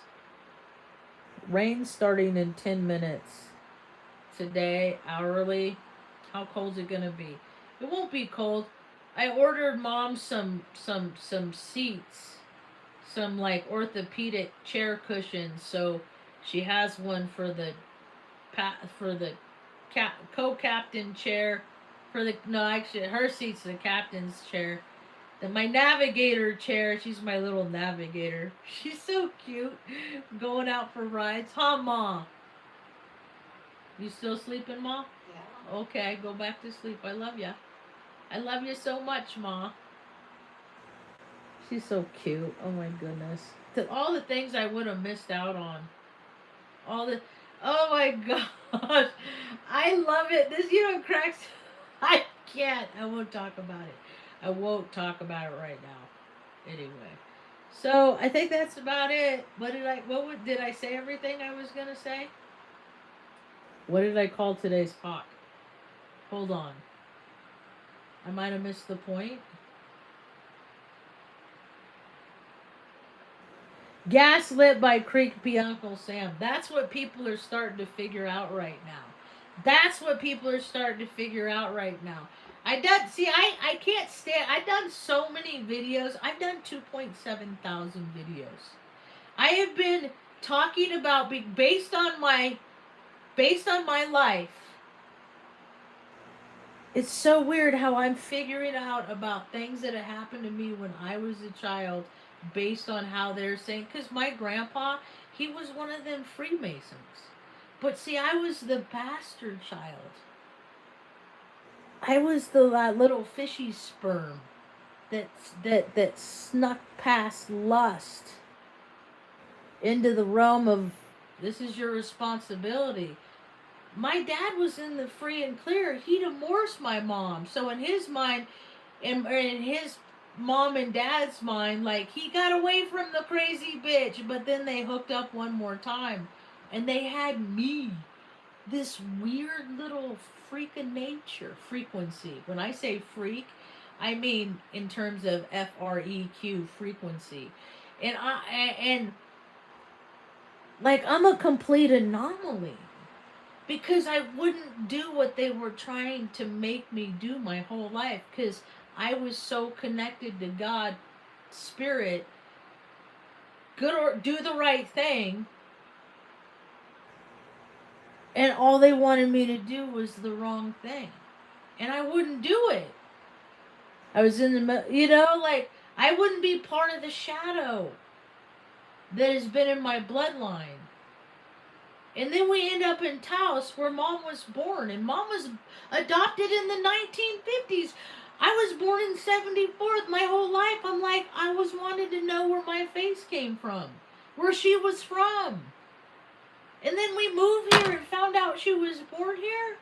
Rain starting in 10 minutes today, hourly. How cold's it gonna be? It won't be cold. I ordered mom some seats, some like orthopedic chair cushions, so she has one for the for the co-captain chair. For the no, actually, her seat's the captain's chair. My navigator chair. She's my little navigator. She's so cute, going out for rides. Huh, Ma? You still sleeping, Ma? Yeah. Okay, go back to sleep. I love ya. I love you so much, Ma. She's so cute. Oh my goodness. All the things I would have missed out on. All the. Oh my gosh. I love it. This, cracks. I can't. I won't talk about it. I won't talk about it right now. Anyway. So I think that's about it. Did I say everything I was gonna say? What did I call today's talk? Hold on. I might have missed the point. Gaslit by Creepy Uncle Sam. That's what people are starting to figure out right now. That's what people are starting to figure out right now. I can't stand, I've done so many videos. I've done 2.7 thousand videos. I have been talking about, based on my life. It's so weird how I'm figuring out about things that have happened to me when I was a child based on how they're saying. Because my grandpa, he was one of them Freemasons. But see, I was the bastard child. I was the little fishy sperm that snuck past lust into the realm of this is your responsibility. My dad was in the free and clear. He divorced my mom. So in his mind, in his mom and dad's mind, like, he got away from the crazy bitch, but then they hooked up one more time. And they had me. This weird little freak of nature frequency. When I say freak, I mean in terms of FREQ frequency. And like, I'm a complete anomaly. Because I wouldn't do what they were trying to make me do my whole life. Because I was so connected to God, Spirit, good or do the right thing. And all they wanted me to do was the wrong thing. And I wouldn't do it. I was in the, like, I wouldn't be part of the shadow that has been in my bloodline. And then we end up in Taos, where mom was born. And mom was adopted in the 1950s. I was born in 74. My whole life, I'm like, I was wanted to know where my face came from. Where she was from. And then we moved here and found out she was born here.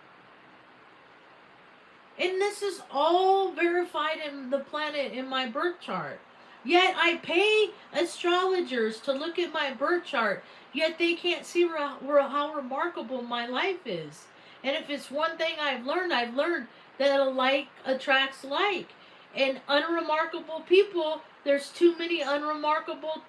And this is all verified in the planet in my birth chart. Yet I pay astrologers to look at my birth chart, yet they can't see how remarkable my life is. And if it's one thing I've learned that a like attracts like. And unremarkable people, there's too many unremarkable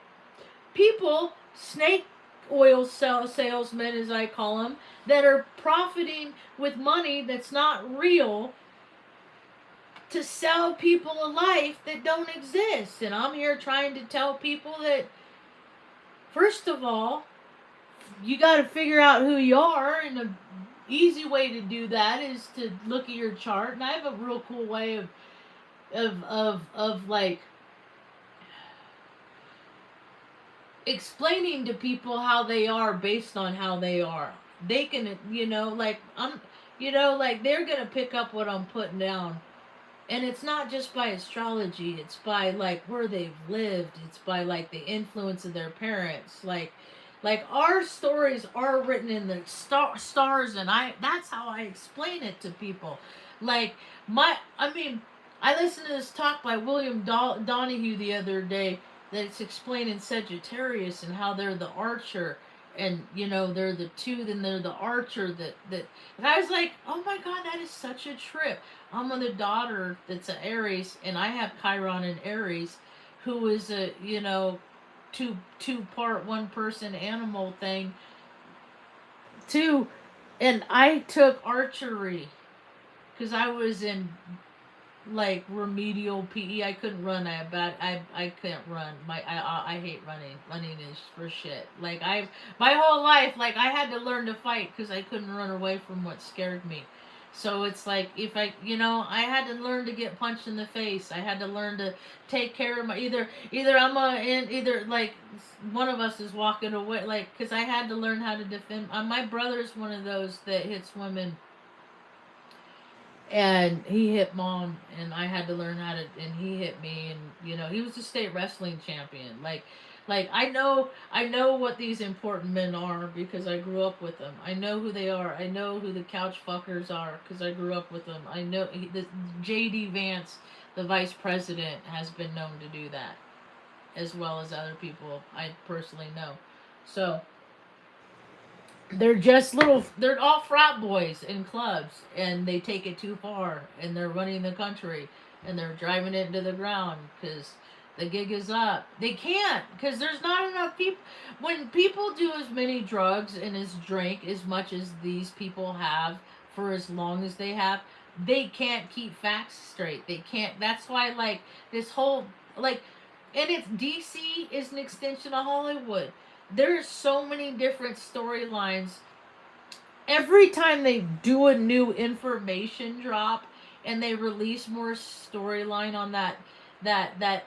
people, snake oil salesmen as I call them, that are profiting with money that's not real to sell people a life that don't exist. And I'm here trying to tell people that, first of all, you got to figure out who you are, and the easy way to do that is to look at your chart. And I have a real cool way of like explaining to people how they are based on how they are. They can, like, like, they're gonna pick up what I'm putting down. And it's not just by astrology, it's by like where they've lived, it's by like the influence of their parents. Like Like our stories are written in the stars, and that's how I explain it to people. Like I mean, I listened to this talk by William Donahue the other day that's explaining Sagittarius and how they're the archer, and they're the tooth and they're the archer that and I was like, oh my god, that is such a trip. I'm with a daughter that's an Aries, and I have Chiron in Aries, who is a two part one person animal thing too. And I took archery because I was in like remedial PE. I couldn't run. I couldn't run. I hate running. Running is for shit. Like my whole life, like I had to learn to fight because I couldn't run away from what scared me. So it's like if I had to learn to get punched in the face. I had to learn to take care of my either I'm a in either like one of us is walking away, like because I had to learn how to defend. My brother's one of those that hits women, and he hit mom, and I had to learn how to, and he hit me, and he was a state wrestling champion. Like I know what these important men are because I grew up with them. I know who they are. I know who the couch fuckers are because I grew up with them. I know the JD Vance, the vice president, has been known to do that, as well as other people I personally know. So they're just they're all frat boys in clubs, and they take it too far, and they're running the country, and they're driving it into the ground because the gig is up. They can't because there's not enough people. When people do as many drugs and as drink as much as these people have for as long as they have, they can't keep facts straight. They can't. That's why, like, this whole, like, and it's DC is an extension of Hollywood. There's so many different storylines. Every time they do a new information drop and they release more storyline on that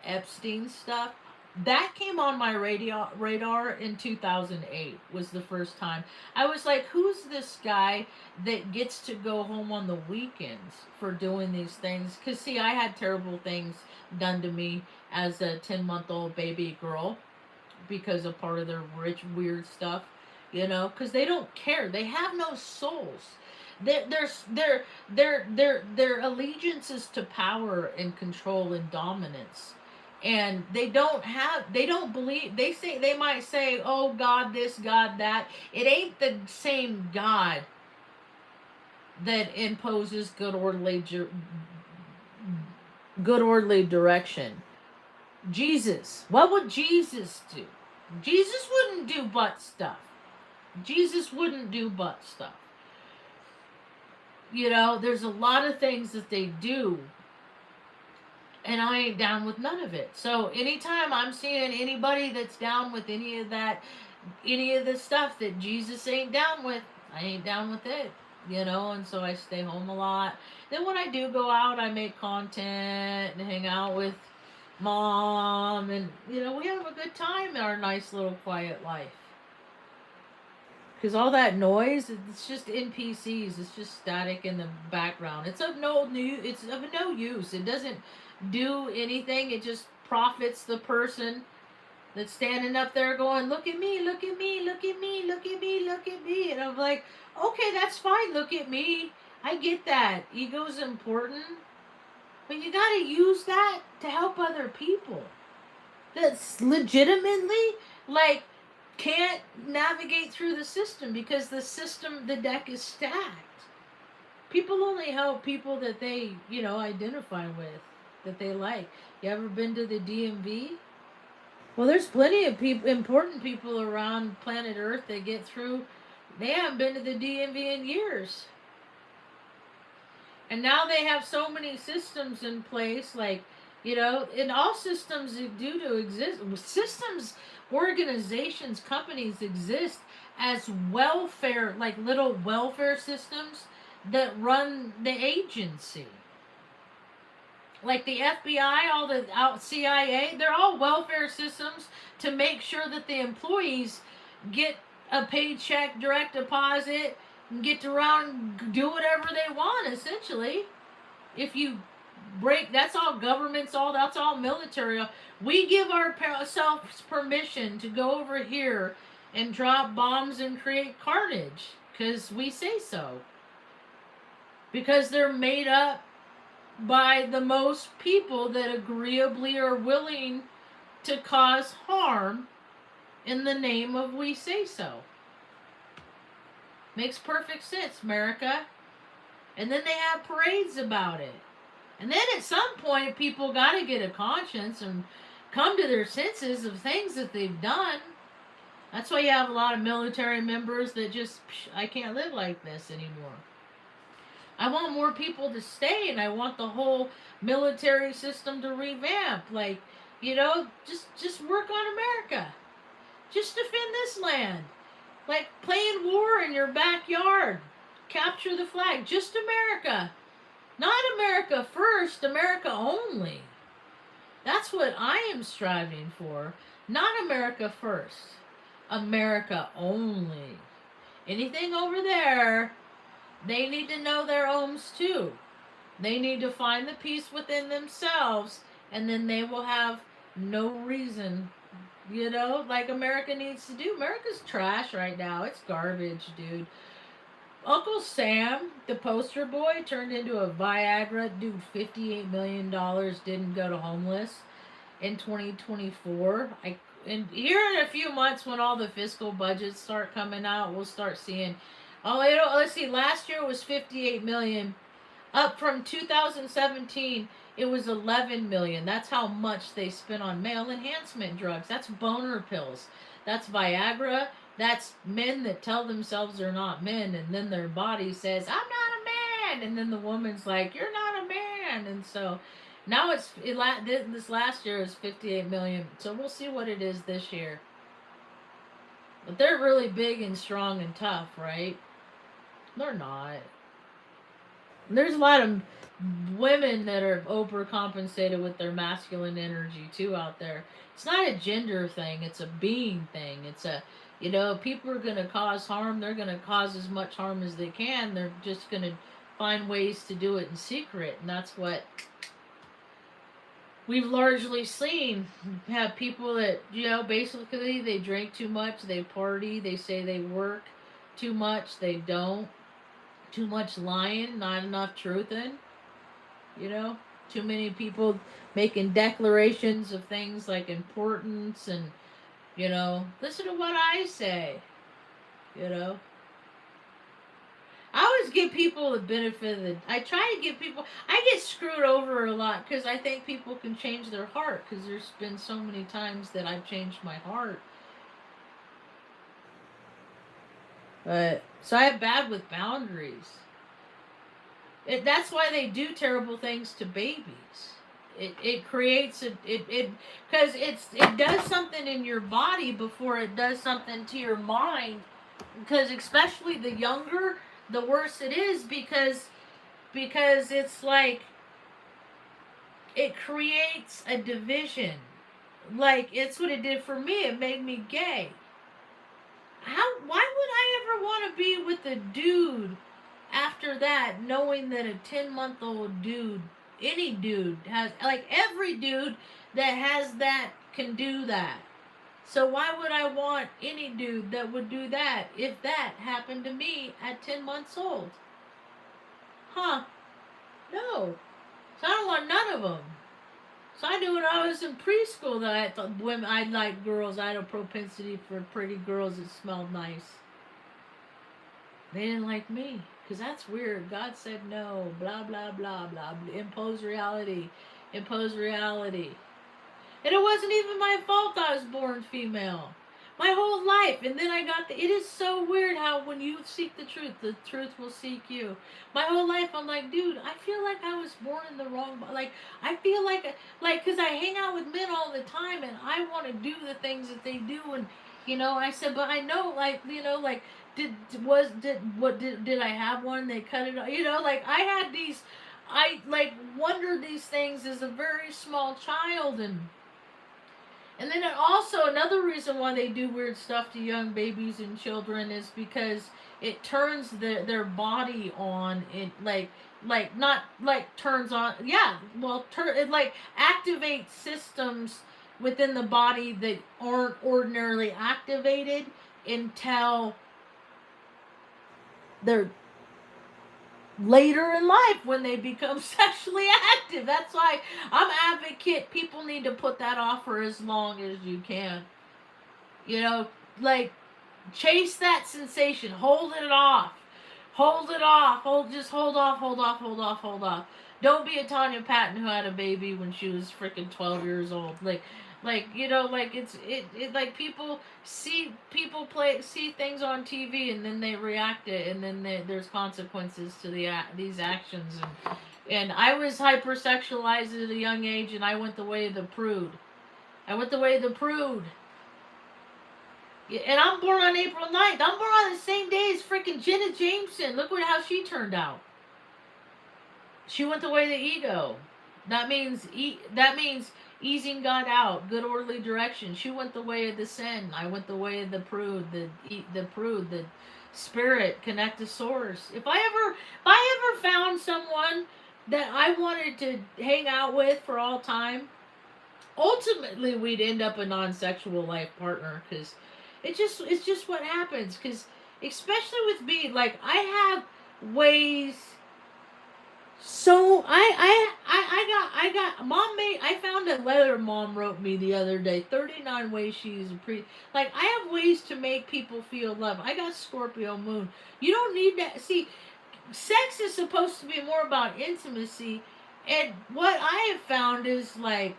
Epstein stuff, that came on my radar in 2008 was the first time. I was like, who's this guy that gets to go home on the weekends for doing these things? Because see, I had terrible things done to me as a 10-month-old baby girl because of part of their rich weird stuff, because they don't care. They have no souls. Their allegiance is to power and control and dominance, and they don't believe. They might say, oh God this, God that. It ain't the same God that imposes good orderly direction. Jesus, what would Jesus do? Jesus wouldn't do butt stuff. Jesus wouldn't do butt stuff. There's a lot of things that they do, and I ain't down with none of it. So anytime I'm seeing anybody that's down with any of that, any of the stuff that Jesus ain't down with, I ain't down with it. And so I stay home a lot. Then when I do go out, I make content and hang out with mom, and we have a good time in our nice little quiet life. Because all that noise, it's just NPCs. It's just static in the background. It's of no use. It doesn't do anything. It just profits the person that's standing up there going, look at me, look at me, look at me, look at me, look at me. And I'm like, okay, that's fine, look at me. I get that. Ego's important. But you gotta use that to help other people. That's legitimately, like, can't navigate through the system because the deck is stacked. People only help people that they, identify with, that they like. You ever been to the DMV? Well, there's plenty of important people around planet Earth that get through. They haven't been to the DMV in years. And now they have so many systems in place, like, and all systems do to exist. Systems, organizations, companies exist as welfare, like little welfare systems that run the agency. Like the FBI, all the CIA, they're all welfare systems to make sure that the employees get a paycheck, direct deposit, and get to around do whatever they want. Essentially, if you break, that's all governments. That's all military. We give ourselves permission to go over here and drop bombs and create carnage because we say so. Because they're made up by the most people that agreeably are willing to cause harm in the name of we say so. Makes perfect sense, America. And then they have parades about it. And then at some point, people got to get a conscience and come to their senses of things that they've done. That's why you have a lot of military members that just, I can't live like this anymore. I want more people to stay, and I want the whole military system to revamp. Like, just work on America. Just defend this land. Like playing war in your backyard. Capture the flag. Just America. Not America first, America only. That's what I am striving for. Not America first. America only. Anything over there, they need to know their ohms too. They need to find the peace within themselves, and then they will have no reason, like America needs to do. America's trash right now. It's garbage, dude. Uncle Sam, the poster boy, turned into a Viagra. Dude, $58 million didn't go to homeless in 2024. And here in a few months, when all the fiscal budgets start coming out, we'll start seeing. Let's see. Last year was 58 million, up from 2017. It was 11 million. That's how much they spent on male enhancement drugs. That's boner pills. That's Viagra. That's men that tell themselves they're not men, and then their body says, "I'm not a man," and then the woman's like, "You're not a man," and so. Now this last year is 58 million, so we'll see what it is this year. But they're really big and strong and tough, right? They're not. There's a lot of women that are overcompensated with their masculine energy too out there. It's not a gender thing, it's a being thing. It's a, people are going to cause harm. They're going to cause as much harm as they can. They're just going to find ways to do it in secret, and that's what we've largely seen. Have people that, basically they drink too much, they party, they say they work too much, they don't. Too much lying, not enough truthing. Too many people making declarations of things like importance and, listen to what I say. I always give people the benefit of the. I try to give people. I get screwed over a lot because I think people can change their heart. Because there's been so many times that I've changed my heart. But so I have bad with boundaries. That's why they do terrible things to babies. It creates because it does something in your body before it does something to your mind. Because especially the younger, the worse it is because it's like it creates a division. Like it's what it did for me. It made me gay. Why would I ever want to be with a dude after that, knowing that a 10-month-old dude, any dude has, like every dude that has that can do that. So why would I want any dude that would do that if that happened to me at 10 months old? Huh? No. So I don't want none of them. So I knew when I was in preschool that I thought women, I liked girls. I had a propensity for pretty girls that smelled nice. They didn't like me because that's weird. God said no. Blah blah blah blah. Impose reality. Impose reality. And it wasn't even my fault I was born female. My whole life. And then I got it is so weird how when you seek the truth will seek you. My whole life I'm like, dude, I feel like I was born in the wrong, like, I feel like, because I hang out with men all the time and I want to do the things that they do. And, I said, but I know, like, like, did I have one? They cut it off. Like, I had these, I, like, wondered these things as a very small child. And then also another reason why they do weird stuff to young babies and children is because it turns their body on. It not like turns on. Yeah, well, it like activates systems within the body that aren't ordinarily activated until they're later in life when they become sexually active. That's why I'm advocate people need to put that off for as long as you can. You know, like chase that sensation, hold it off. Hold it off. Hold off, hold off, hold off, hold off. Don't be a Tanya Patton who had a baby when she was freaking 12 years old. Like like it like people see things on TV and then they react it and then there's consequences to these actions and I was hypersexualized at a young age and I went the way of the prude. I went the way of the prude. Yeah, and I'm born on April 9th. I'm born on the same day as freaking Jenna Jameson. Look how she turned out. She went the way of the ego. That means easing God out, good orderly direction. She went the way of the sin. I went the way of the prude, the spirit, connect to source. If I ever found someone that I wanted to hang out with for all time, ultimately we'd end up a non-sexual life partner because it's just what happens because especially with me like I have ways so I got mom made I found a letter mom wrote me the other day 39 ways she's a like I have ways to make people feel love. I got Scorpio moon. You don't need that. See, sex is supposed to be more about intimacy and what I have found is like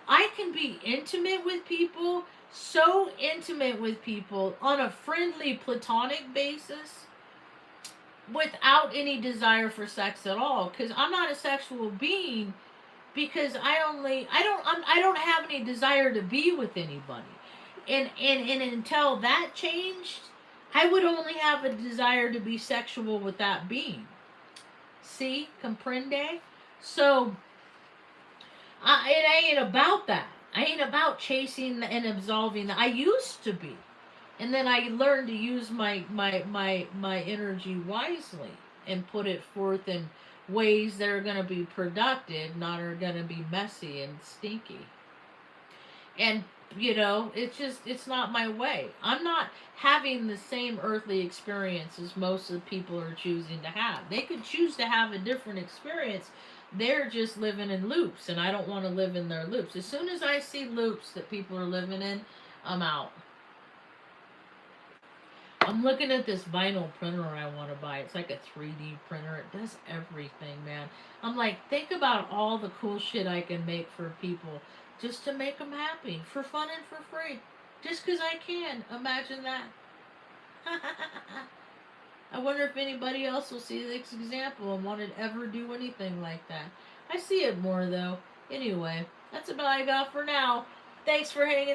I can be intimate with people, so intimate with people on a friendly, platonic basis without any desire for sex at all. Because I'm not a sexual being. Because I don't have any desire to be with anybody, and until that changed, I would only have a desire to be sexual with that being. See, comprende? So it ain't about that. I ain't about chasing and absolving. I used to be, and then I learned to use my energy wisely and put it forth in ways that are going to be productive, not are going to be messy and stinky. And it's not my way. I'm not having the same earthly experience as most of the people are choosing to have. They could choose to have a different experience. They're just living in loops, and I don't want to live in their loops. As soon as I see loops that people are living in, I'm out. I'm looking at this vinyl printer I want to buy. It's like a 3D printer. It does everything, man. I'm like, think about all the cool shit I can make for people just to make them happy, for fun and for free. Just because I can. Imagine that. I wonder if anybody else will see this example and want to ever do anything like that. I see it more, though. Anyway, that's about all I got for now. Thanks for hanging out.